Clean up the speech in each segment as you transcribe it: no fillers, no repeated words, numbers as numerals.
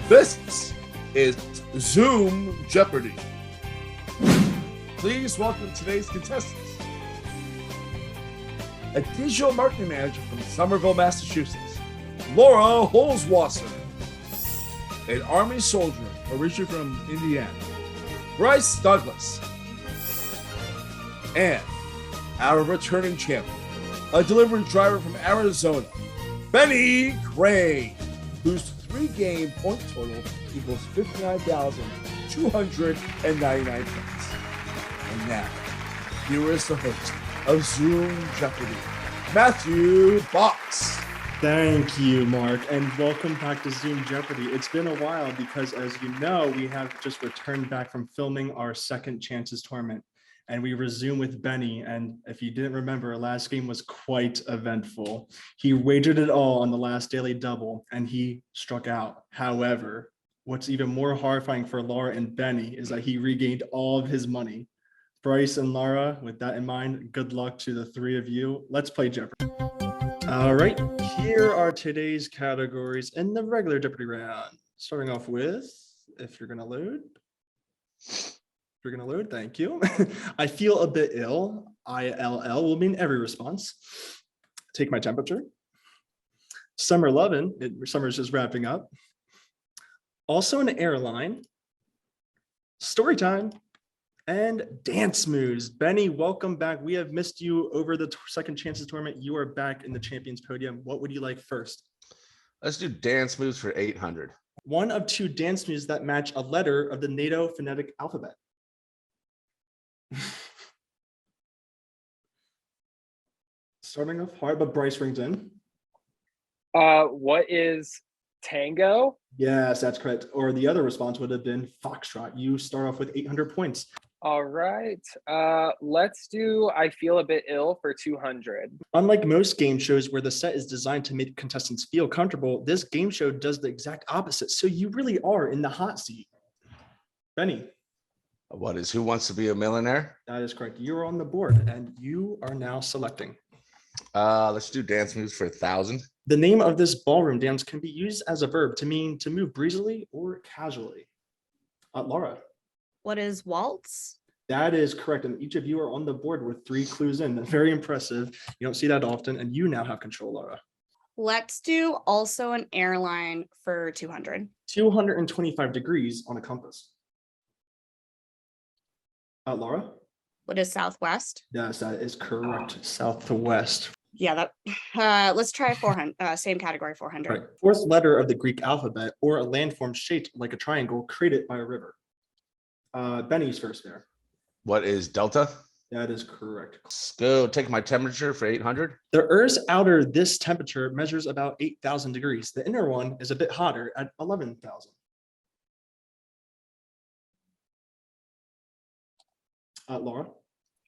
This is Zoom Jeopardy. Please welcome today's contestants. A digital marketing manager from Somerville, Massachusetts, Laura Holzwasser. An Army soldier originally from Indiana, Bryce Douglas. And our returning champion, a delivery driver from Arizona, Benny Crane, whose 3-game point total equals 59,299 points. And now, here is the host of Zoom Jeopardy, Matthew Box. Thank you, Mark, and welcome back to Zoom Jeopardy. It's been a while because, as you know, we have just returned back from filming our Second Chances tournament, and we resume with Benny. And if you didn't remember, last game was quite eventful. He wagered it all on the last daily double, and he struck out. However, what's even more horrifying for Laura and Benny is that he regained all of his money. Bryce and Laura, with that in mind, good luck to the three of you. Let's play Jeopardy. All right, here are today's categories in the regular Jeopardy round. Starting off with, if you're gonna load, thank you. I feel a bit ill. ILL will mean every response. Take my temperature. Summer Lovin, summer's just wrapping up. Also an airline. Story time. And dance moves. Benny, welcome back. We have missed you over the Second Chances tournament. You are back in the champions podium. What would you like first? Let's do dance moves for 800. One of two dance moves that match a letter of the NATO phonetic alphabet. Starting off hard, but Bryce rings in. What is tango? Yes, that's correct. Or the other response would have been foxtrot. You start off with 800 points. All right. Let's do I feel a bit ill for 200. Unlike most game shows where the set is designed to make contestants feel comfortable, this game show does the exact opposite. So you really are in the hot seat. Benny. What is Who Wants to Be a Millionaire? That is correct. You're on the board and you are now selecting. Let's do dance moves for 1,000. The name of this ballroom dance can be used as a verb to mean to move breezily or casually. Laura. What is waltz? That is correct. And each of you are on the board with 3 clues in. Very impressive. You don't see that often. And you now have control, Laura. Let's do also an airline for 200. 225 degrees on a compass. Laura? What is southwest? Yes, that is correct. South to west. Yeah, let's try 400. Same category, 400. Right. Fourth letter of the Greek alphabet or a landform shaped like a triangle created by a river. Benny's first there. What is delta? That is correct. Let's go take my temperature for 800. The Earth's outer this temperature measures about 8,000 degrees. The inner one is a bit hotter at 11,000. Laura?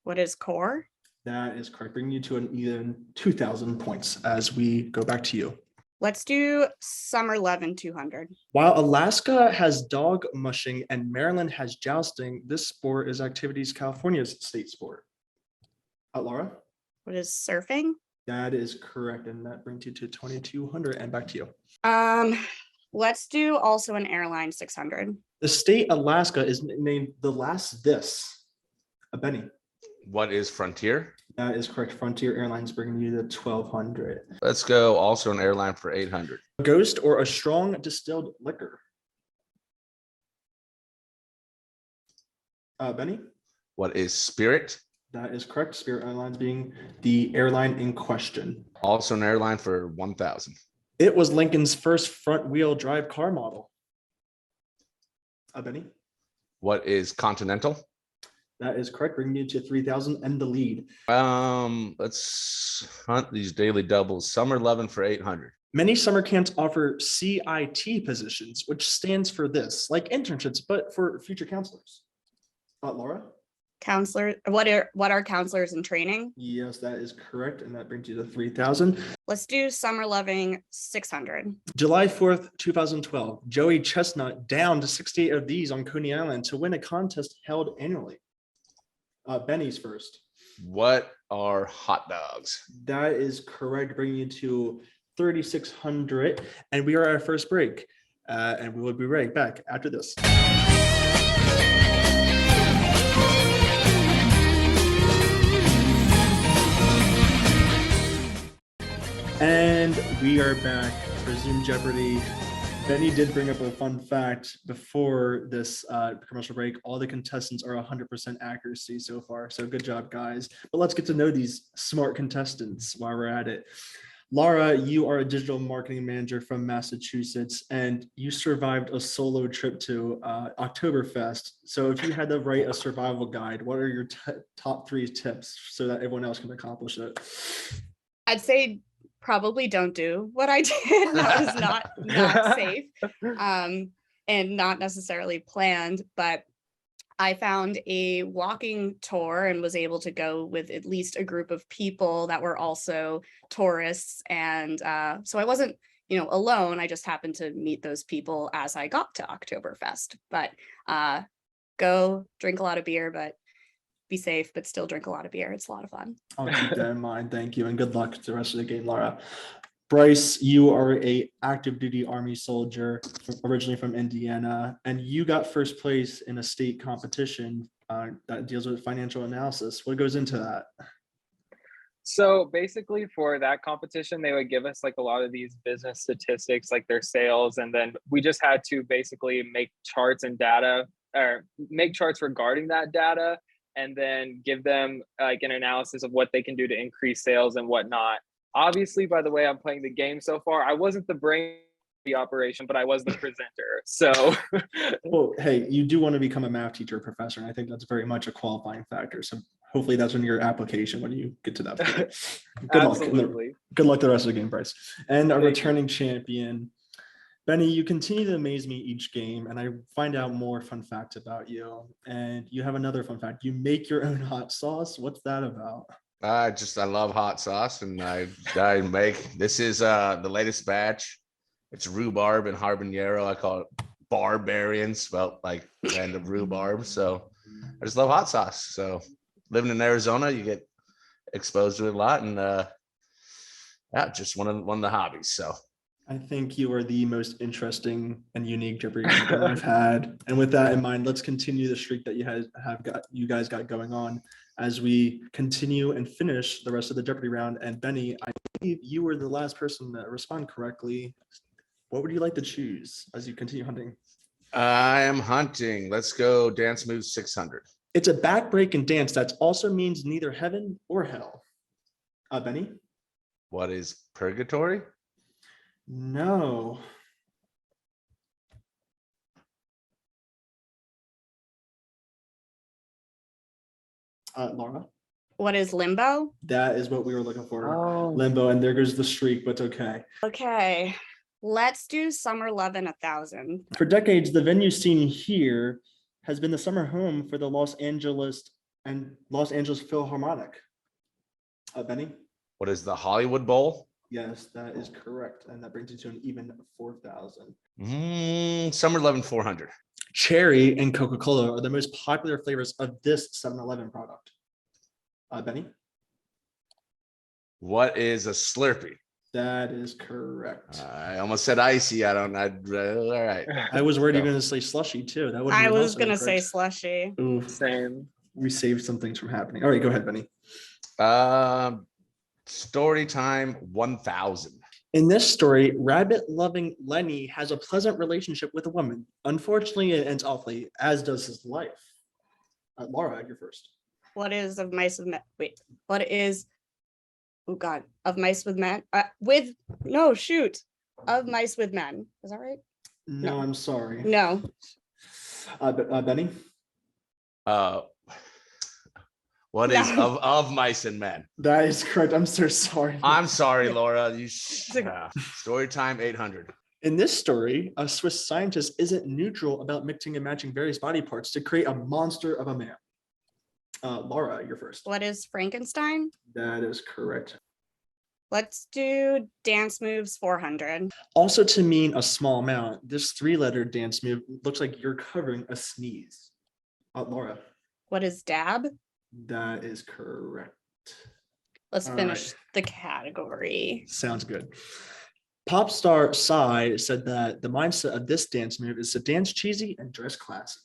What is core? That is correct. Bringing you to an even 2,000 points as we go back to you. Let's do summer Lovin 200. While Alaska has dog mushing and Maryland has jousting, this sport is Activities California's state sport. Laura? What is surfing? That is correct. And that brings you to 2,200 and back to you. Let's do also an airline 600. The state Alaska is named the last this. Benny. What is frontier? That is correct. Frontier Airlines bringing you to 1,200. Let's go also an airline for 800. A ghost or a strong distilled liquor. Benny. What is spirit? That is correct. Spirit Airlines being the airline in question. Also an airline for 1,000. It was Lincoln's first front-wheel drive car model. Benny. What is continental? That is correct, bringing you to 3,000 and the lead. Let's hunt these daily doubles. Summer Lovin for 800. Many summer camps offer CIT positions, which stands for this, like internships, but for future counselors. Laura? Counselor, what are counselors in training? Yes, that is correct, and that brings you to 3,000. Let's do summer loving 600. July 4th, 2012, Joey Chestnut downed 68 of these on Coney Island to win a contest held annually. Benny's first. What are hot dogs? That is correct, bringing you to 3,600. And we are at our first break. And we will be right back after this. And we are back for Zoom Jeopardy. Benny did bring up a fun fact before this commercial break. All the contestants are 100% accuracy so far. So good job, guys. But let's get to know these smart contestants while we're at it. Laura, you are a digital marketing manager from Massachusetts, and you survived a solo trip to Oktoberfest. So if you had to write a survival guide, what are your top 3 tips so that everyone else can accomplish it? I'd say probably don't do what I did. That was not safe and not necessarily planned, but I found a walking tour and was able to go with at least a group of people that were also tourists. And so I wasn't, alone. I just happened to meet those people as I got to Oktoberfest. But go drink a lot of beer, but be safe, but still drink a lot of beer. It's a lot of fun. I'll keep that in mind. Thank you. And good luck to the rest of the game, Laura. Bryce, you are a active duty Army soldier originally from Indiana, and you got first place in a state competition that deals with financial analysis. What goes into that? So basically for that competition, they would give us like a lot of these business statistics, like their sales. And then we just had to basically make charts and data, or make charts regarding that data, and then give them like an analysis of what they can do to increase sales and whatnot. Obviously, by the way I'm playing the game so far, I wasn't the brain of the operation, but I was the presenter. So, well, hey, you do want to become a math teacher or professor, and I think that's very much a qualifying factor. So hopefully that's in your application when you get to that point. Good absolutely. luck. Good luck the rest of the game, Bryce. And our returning champion, Benny, you continue to amaze me each game, and I find out more fun facts about you. And you have another fun fact. You make your own hot sauce. What's that about? I love hot sauce, and I make, this is the latest batch. It's rhubarb and habanero. I call it barbarian, spelled like land of rhubarb. So I just love hot sauce. So living in Arizona, you get exposed to it a lot, and yeah, just one of the hobbies. So I think you are the most interesting and unique Jeopardy champion I've had. And with that in mind, let's continue the streak that you guys got going on as we continue and finish the rest of the Jeopardy round. And Benny, I believe you were the last person to respond correctly. What would you like to choose as you continue hunting? I am hunting. Let's go dance move 600. It's a backbreaking dance that also means neither heaven or hell. Benny? What is purgatory? No. Laura? What is limbo? That is what we were looking for. Oh. Limbo, and there goes the streak, but it's okay. Okay, let's do Summer Lovin' 1,000. For decades, the venue scene here has been the summer home for the Los Angeles Philharmonic. Benny? What is the Hollywood Bowl? Yes, that is correct. And that brings you to an even 4,000. Summer 400. Cherry and Coca-Cola are the most popular flavors of this 7-Eleven product. Benny? What is a Slurpee? That is correct. I almost said icy. All right. I was worried you were going to say slushy too. That would. I was going to say slushy. Ooh, Same. we saved some things from happening. All right, go ahead, Benny. Story time 1000. In this story, rabbit-loving Lenny has a pleasant relationship with a woman. Unfortunately, it ends awfully, as does his life. Laura, you're first. What is of mice with men? Wait, what is, oh God, of mice with men? Of mice with men. Is that right? No, I'm sorry. No. Benny? What is of mice and men? That is correct. I'm so sorry. I'm sorry, Laura. Story time 800. In this story, a Swiss scientist isn't neutral about mixing and matching various body parts to create a monster of a man. Laura, you're first. What is Frankenstein? That is correct. Let's do dance moves 400. Also to mean a small amount, this 3-letter dance move looks like you're covering a sneeze. Laura. What is dab? That is correct. Let's finish the category. Sounds good. Pop star Psy said that the mindset of this dance move is to dance cheesy and dress classy.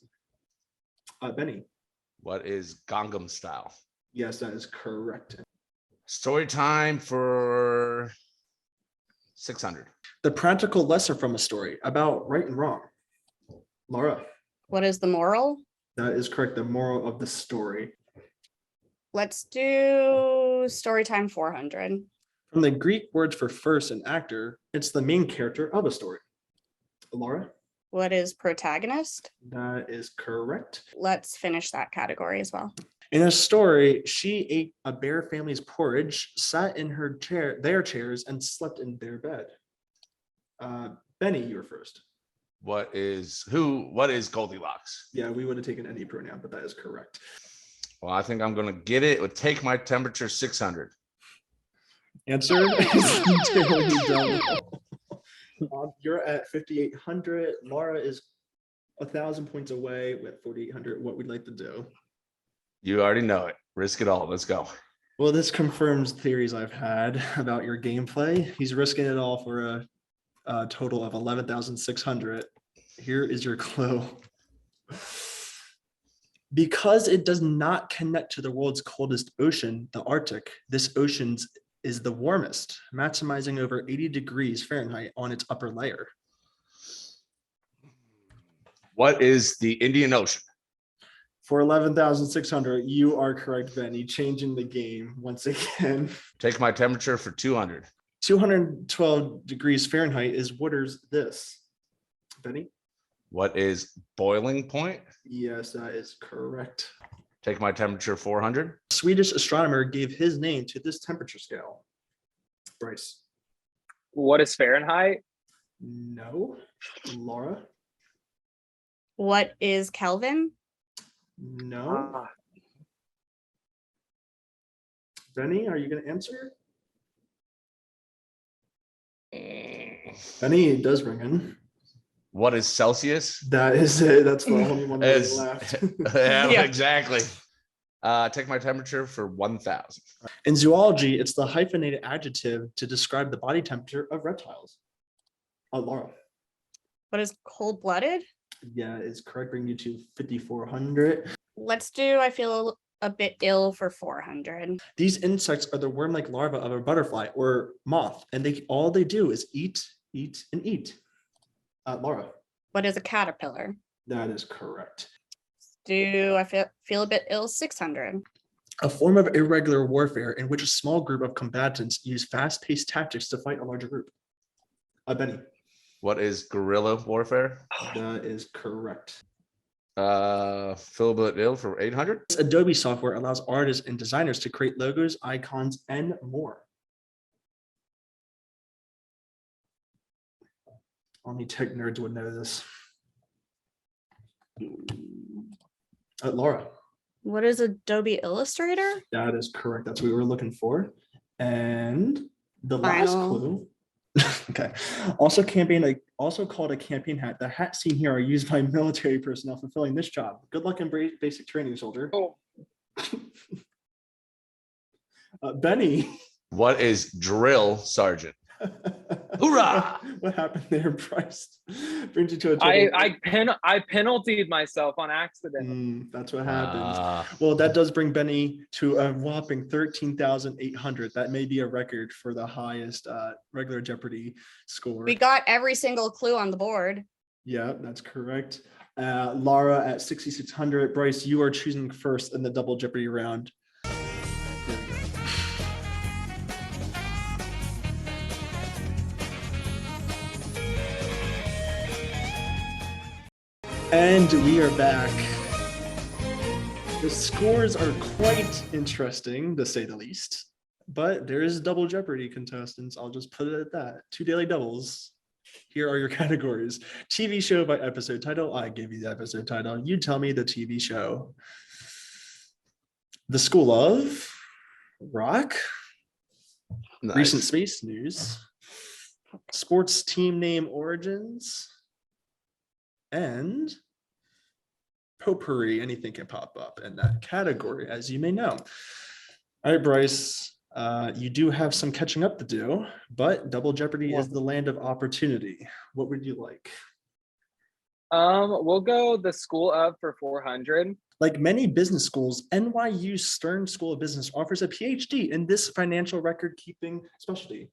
Benny. What is Gangnam Style? Yes, that is correct. Story time for 600. The practical lesson from a story about right and wrong. Laura. What is the moral? That is correct. The moral of the story. Let's do story time 400. From the Greek words for first and actor, it's the main character of a story. Laura. What is protagonist? That is correct. Let's finish that category as well. In a story, she ate a bear family's porridge, sat in their chairs, and slept in their bed. Benny, you're first. What is Goldilocks? Yeah, we would have taken any pronoun, but that is correct. Well, I think I'm going to get it. It would take my temperature 600. Answer is Daily Double. You're at 5,800. Laura is 1,000 points away with 4,800. What we'd like to do? You already know it. Risk it all. Let's go. Well, this confirms theories I've had about your gameplay. He's risking it all for a total of 11,600. Here is your clue. Because it does not connect to the world's coldest ocean, the Arctic, this ocean is the warmest, maximizing over 80 degrees Fahrenheit on its upper layer. What is the Indian Ocean? For 11,600, you are correct, Benny, changing the game once again. Take my temperature for 200. 212 degrees Fahrenheit is waters this. Benny? What is boiling point? Yes, that is correct. Take my temperature 400. Swedish astronomer gave his name to this temperature scale. Bryce? What is Fahrenheit? No. Laura? What is Kelvin? No. Ah, Benny, are you going to answer? Benny, it does ring in. What is Celsius? That is it. That's the only one that As- left. yeah, Yeah. exactly. Take my temperature for 1,000. In zoology, it's the hyphenated adjective to describe the body temperature of reptiles. Laura. What is cold-blooded? Yeah, it's correct. Bring you to 5,400. Let's do I feel a bit ill for 400. These insects are the worm-like larvae of a butterfly or moth, and all they do is eat, eat, and eat. Laura. What is a caterpillar? That is correct. Do I feel a bit ill 600? A form of irregular warfare in which a small group of combatants use fast-paced tactics to fight a larger group. Benny. What is guerrilla warfare? That is correct. Philip Ill for 800. Adobe software allows artists and designers to create logos, icons, and more. Only tech nerds would know this. Laura. What is Adobe Illustrator? That is correct. That's what we were looking for. And the last Final. clue. Okay. Also called a campaign hat. The hats seen here are used by military personnel fulfilling this job. Good luck in basic training, soldier. oh, Benny. What is drill sergeant? Hoorah! What happened there, Bryce? Brings you to a total. I penaltied myself on accident. That's what happens. Ah, Well, that does bring Benny to a whopping 13,800. That may be a record for the highest regular Jeopardy score. We got every single clue on the board. Yeah, that's correct. Laura at 6,600. Bryce, you are choosing first in the double Jeopardy round. There we go. And we are back. The scores are quite interesting, to say the least. But there is double Jeopardy contestants. I'll just put it at that. 2 daily doubles. Here are your categories. TV show by episode title. I gave you the episode title. You tell me the TV show. The School of Rock. nice. Recent space news. Sports team name origins. And potpourri. Anything can pop up in that category, as you may know. All right, Bryce. You do have some catching up to do, but Double Jeopardy is the land of opportunity. What would you like? We'll go the school of for 400. Like many business schools, NYU Stern School of Business offers a PhD in this financial record keeping specialty.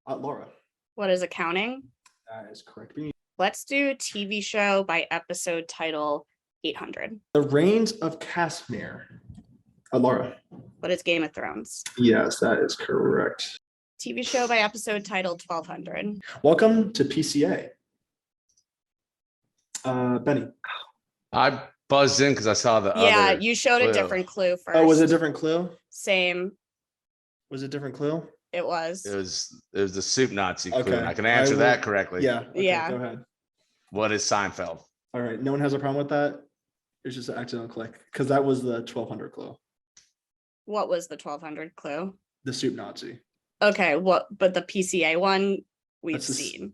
Laura. What is accounting? That is correct. Let's do TV show by episode title 800. The Reigns of Castamere. Laura. What is Game of Thrones? Yes, that is correct. TV show by episode title 1200. Welcome to PCA. Benny. I buzzed in because I saw the Yeah, other you showed clue. a different clue first. Oh, was it a different clue? Same. Was it a different clue? It was. It was the soup Nazi clue. Okay. And I can answer that correctly. Yeah. Okay, Yeah. Go ahead. What is Seinfeld? All right. No one has a problem with that. It's just an accidental click because that was the 1200 clue. What was the 1200 clue? The soup Nazi. Okay, but the PCA one we've That's just- seen.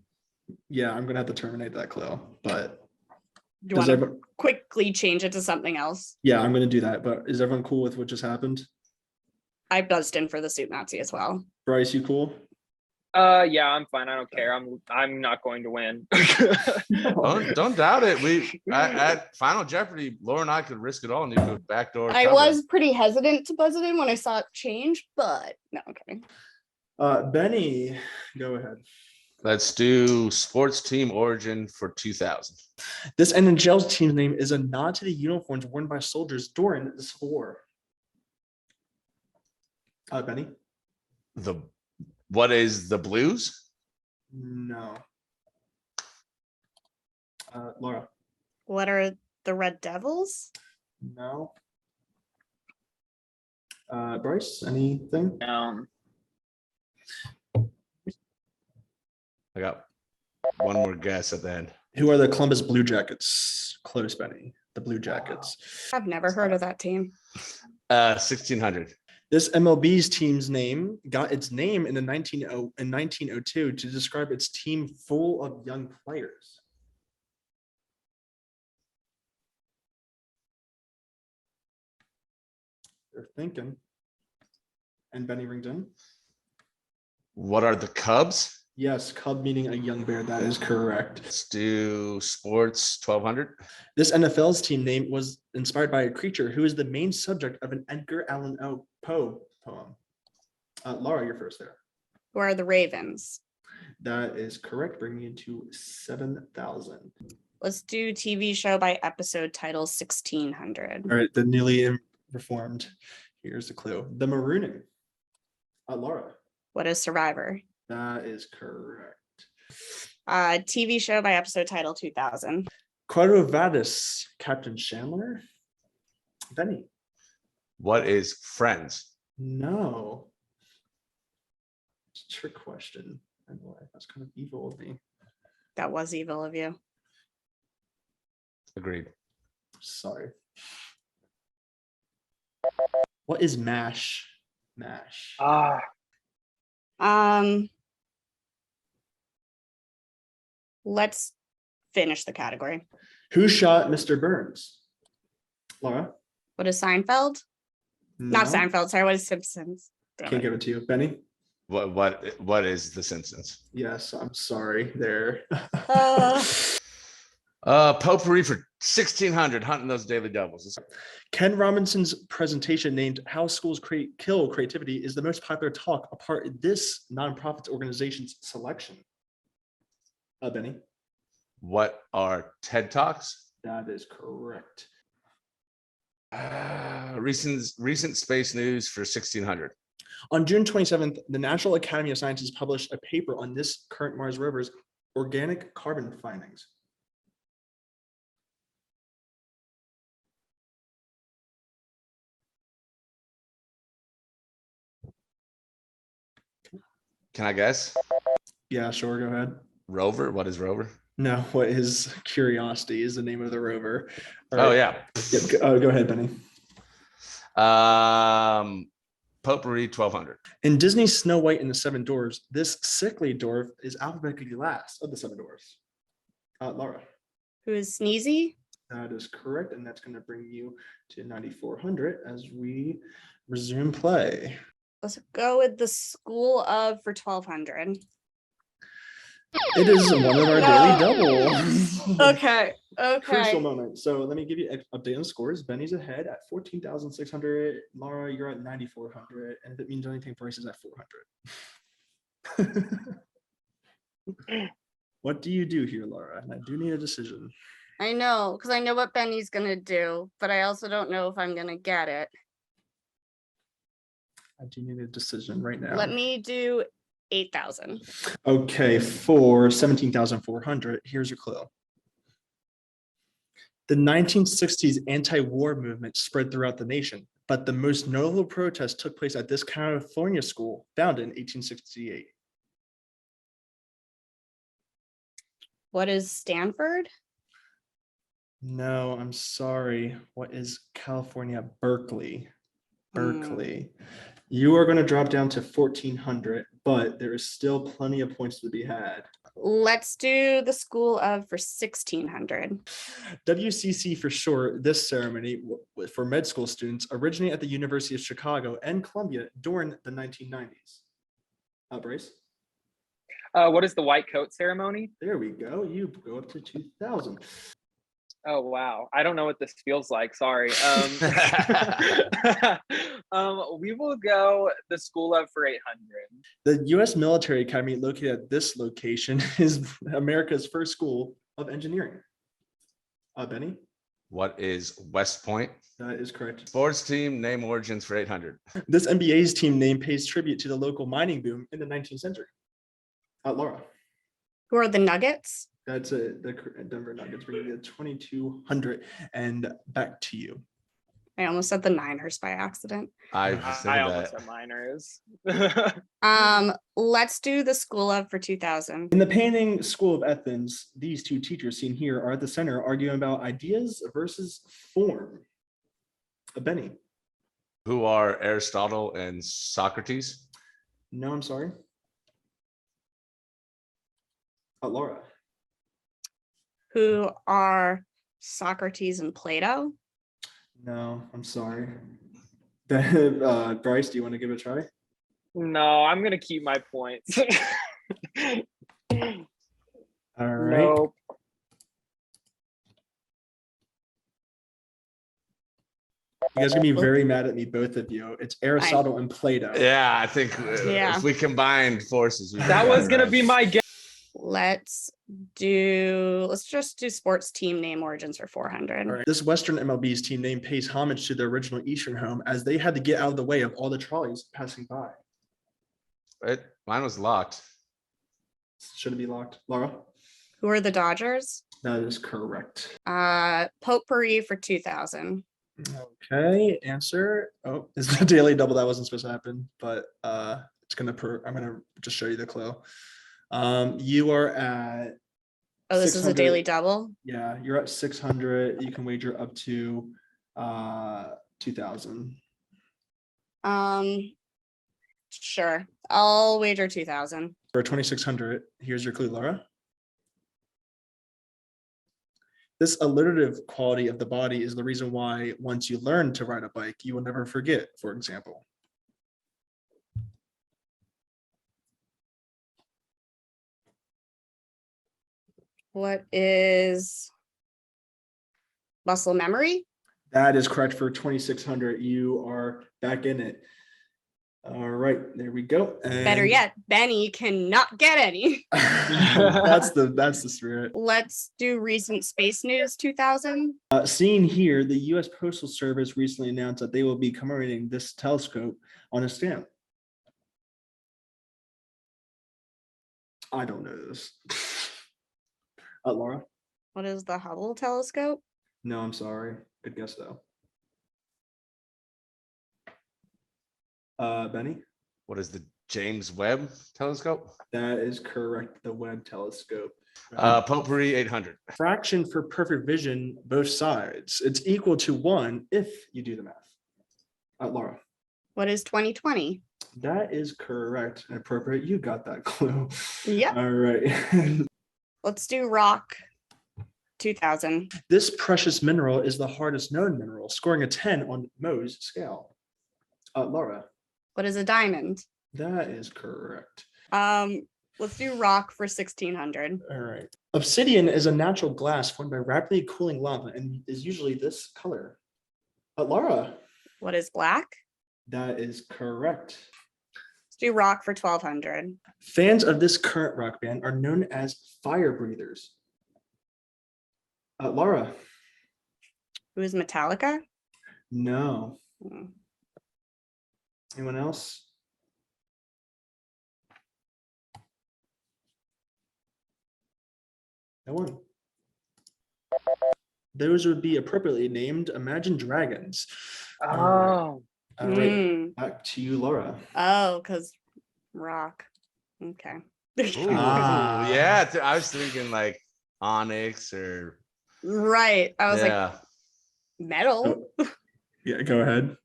Yeah, I'm gonna have to terminate that clue, but Do you does want to everyone, quickly change it to something else? yeah, I'm gonna do that. But is everyone cool with what just happened? I buzzed in for the soup Nazi as well. Bryce, you cool? Yeah, I'm fine. I don't care. I'm not going to win. Don't doubt it. We at Final Jeopardy, Laura and I could risk it all and you go backdoor. I cover. was pretty hesitant to buzz it in when I saw it change, but no, okay. Benny, go ahead. Let's do sports team origin for 2000. This NHL team's name is a nod to the uniforms worn by soldiers during the Civil War. Benny? What is the Blues? No. Laura? What are the Red Devils? No. Bryce, anything? I got one more guess at the end. Who are the Columbus Blue Jackets? Close, Benny. The Blue Jackets. I've never heard of that team. 1600. This MLB's team's name got its name in 1902 to describe its team full of young players. They're thinking. And Benny ringed in. What are the Cubs? Yes, cub meaning a young bear. That is correct. Let's do sports 1200. This NFL's team name was inspired by a creature who is the main subject of an Edgar Allan Poe poem. Laura, you're first there. Who are the Ravens? That is correct, bringing you to 7,000. Let's do TV show by episode title 1600. All right, the newly reformed. Here's the clue. The Marooning. Laura. What is Survivor? That is correct. TV show by episode title 2000. Quadrovadis, Captain Chandler. Benny. What is Friends? No. It's a trick question. I know that's kind of evil of me. That was evil of you. Agreed. Sorry. What is MASH? MASH. Let's finish the category. Who shot Mr. Burns? Laura? What is Seinfeld? Not No. Seinfeld, sorry, what is Simpsons? Damn Can't it. give it to you. Benny? What is The Simpsons? Yes, I'm sorry there. Potpourri for 1600, hunting those daily doubles. Ken Robinson's presentation named How Schools Kill Creativity is the most popular talk apart this nonprofit organization's selection. Benny? What are TED Talks? That is correct. Recent space news for 1600. On June 27th, the National Academy of Sciences published a paper on this current Mars rover's organic carbon findings. Can I guess? Yeah, sure, go ahead. Rover? What is Rover? No, what is Curiosity is the name of the rover. All Oh right. yeah. Yep, go ahead, Benny. Potpourri 1200. In Disney's Snow White and the Seven Dwarfs, this sickly dwarf is alphabetically last of the seven dwarfs. Laura. Who is Sneezy? That is correct, and that's going to bring you to 9,400 as we resume play. Let's go with the School of for 1200. It is one of our daily double. Okay. Crucial Okay. moment. So let me give you an update on scores. Benny's ahead at 14,600. Laura, you're at 9,400. And if it means anything, Bryce is at 400. What do you do here, Laura? And I do need a decision. I know, because I know what Benny's gonna do, but I also don't know if I'm gonna get it. I do need a decision right now. Let me do 8,000. Okay, for 17,400, here's your clue. The 1960s anti-war movement spread throughout the nation, but the most notable protest took place at this California school, founded in 1868. What is Stanford? No, I'm sorry. What is California? Berkeley. Berkeley. You are going to drop down to 1,400, but there is still plenty of points to be had. Let's do the School of for 1,600. WCC for short, this ceremony for med school students originated at the University of Chicago and Columbia during the 1990s. Bryce? What is the white coat ceremony? There we go. You go up to 2,000. Oh, wow. I don't know what this feels like. Sorry. We will go the School of for 800. The U.S. Military Academy located at this location is America's first school of engineering. Benny? What is West Point? That is correct. Sports team name origins for 800. This NBA's team name pays tribute to the local mining boom in the 19th century. Laura? Who are the Nuggets? That's the Denver Nuggets bringing you to 2,200, and back to you. I almost said the Niners by accident. I almost said minors. Let's do the School of for 2,000. In the painting School of Athens, these two teachers seen here are at the center arguing about ideas versus form. Benny? Who are Aristotle and Socrates? No, I'm sorry. Laura? Who are Socrates and Plato? No, I'm sorry. Bryce, do you want to give it a try? No, I'm going to keep my points. All right. Nope. You guys are gonna be very mad at me, both of you. It's Aristotle and Plato. Yeah, I think Yeah. if we combined forces, we That was going to be my guess. Let's just do sports team name origins for 400. All right. This Western MLB's team name pays homage to their original Eastern home as they had to get out of the way of all the trolleys passing by. Mine was locked. Should it be locked? Laura? Who are the Dodgers? That is correct. Potpourri for 2,000. Okay, answer. Oh, this is a daily double. That wasn't supposed to happen, but it's gonna I'm gonna just show you the clue. You are at Oh, this is a 600. daily double. Yeah, you're at 600. You can wager up to 2,000. Sure. I'll wager 2,000. For 2,600, here's your clue, Laura. This alliterative quality of the body is the reason why once you learn to ride a bike, you will never forget, for example. What is muscle memory? That is correct for 2,600. You are back in it. All right, there we go. Better yet, Benny cannot get any. that's the spirit. Let's do recent space news 2000. Seen here, the U.S. Postal Service recently announced that they will be commemorating this telescope on a stamp. I don't know this. Laura? What is the Hubble telescope? No, I'm sorry. Good guess though. Benny? What is the James Webb telescope? That is correct. The Webb telescope. Potpourri 800. Fraction for perfect vision, both sides. It's equal to 1 if you do the math. Laura? What is 2020? That is correct and appropriate. You got that clue. Yep. All right. Let's do rock 2000. This precious mineral is the hardest known mineral, scoring a 10 on Mohs scale. Laura? What is a diamond? That is correct. Let's do rock for 1600. All right. Obsidian is a natural glass formed by rapidly cooling lava and is usually this color. Laura. What is black? That is correct. Let's do rock for 1200. Fans of this current rock band are known as fire breathers. Laura. Who is Metallica? No. Hmm. Anyone else? No one. Those would be appropriately named Imagine Dragons. Oh, All right, Hmm. back to you, Laura. Oh, because rock. Okay. Ooh, Ah. yeah. I was thinking like Onyx or Right. I was yeah. like, metal. Yeah, go ahead.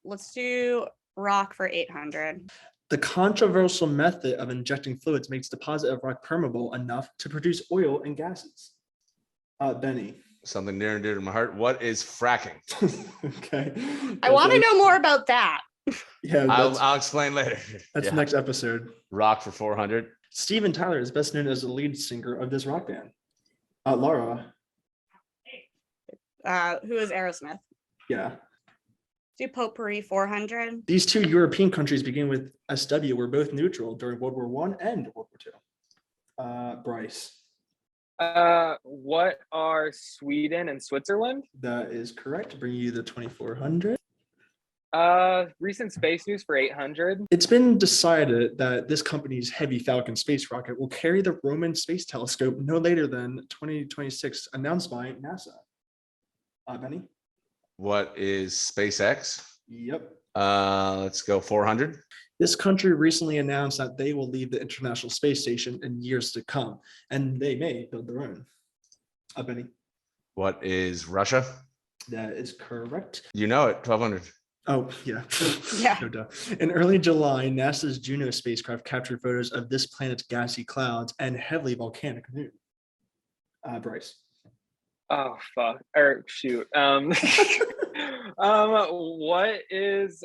Let's do rock for 800. The controversial method of injecting fluids makes deposit of rock permeable enough to produce oil and gases. Benny. Something near and dear to my heart. What is fracking? Okay. I want to know more about that. Yeah, I'll explain later. that's Yeah. next episode. Rock for 400. Steven Tyler is best known as the lead singer of this rock band. Laura. Who is Aerosmith? Yeah. Do potpourri 400. These two European countries began with SW were both neutral during World War I and World War II. Bryce. what are Sweden and Switzerland? That is correct. Bring you the 2400. Recent space news for 800. It's been decided that this company's Heavy Falcon space rocket will carry the Roman Space Telescope no later than 2026, announced by NASA. Benny? What is SpaceX? Yep. Let's go 400. This country recently announced that they will leave the International Space Station in years to come, and they may build their own. Benny? What is Russia? That is correct. You know it. 1200. Oh, yeah. Yeah. No doubt. In early July, NASA's Juno spacecraft captured photos of this planet's gassy clouds and heavily volcanic moon. Bryce. Oh fuck. Or shoot. What is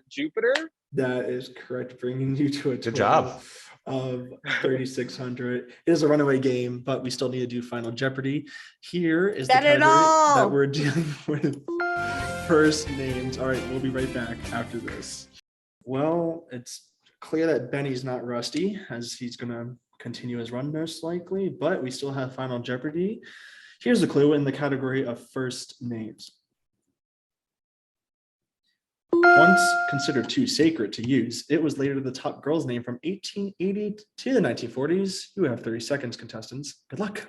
Jupiter? That is correct, bringing you to a Good total job. of 3,600. It is a runaway game, but we still need to do Final Jeopardy. Here is the Said it category all. that we're dealing with. First names. All right, we'll be right back after this. Well, it's clear that Benny's not rusty, as he's going to continue his run most likely, but we still have Final Jeopardy. Here's the clue in the category of first names. Once considered too sacred to use, it was later the top girl's name from 1880 to the 1940s. You have 30 seconds, contestants. Good luck.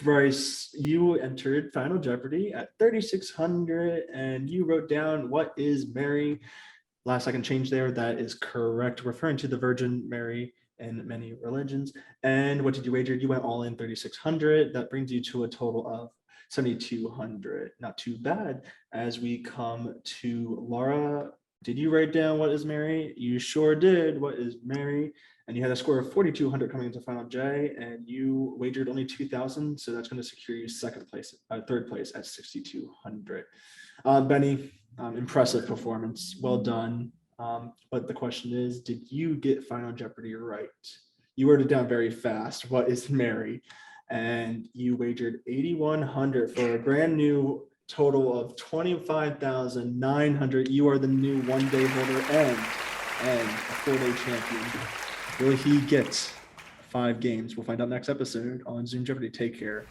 Bryce, you entered Final Jeopardy at 3,600 and you wrote down what is Mary. Last second change there. That is correct, referring to the Virgin Mary in many religions. And what did you wager? You went all in 3,600. That brings you to a total of 7,200. Not too bad. As we come to Laura, did you write down what is Mary? You sure did. What is Mary? And you had a score of 4,200 coming into Final J, and you wagered only 2,000, so that's going to secure you third place at 6,200. Benny, impressive performance, well done. But the question is, did you get Final Jeopardy right? You wrote it down very fast. What is Mary? And you wagered 8,100 for a brand new total of 25,900. You are the new one-day holder and a 4-day champion. Will he get 5 games? We'll find out next episode on Zoom Jeopardy. Take care.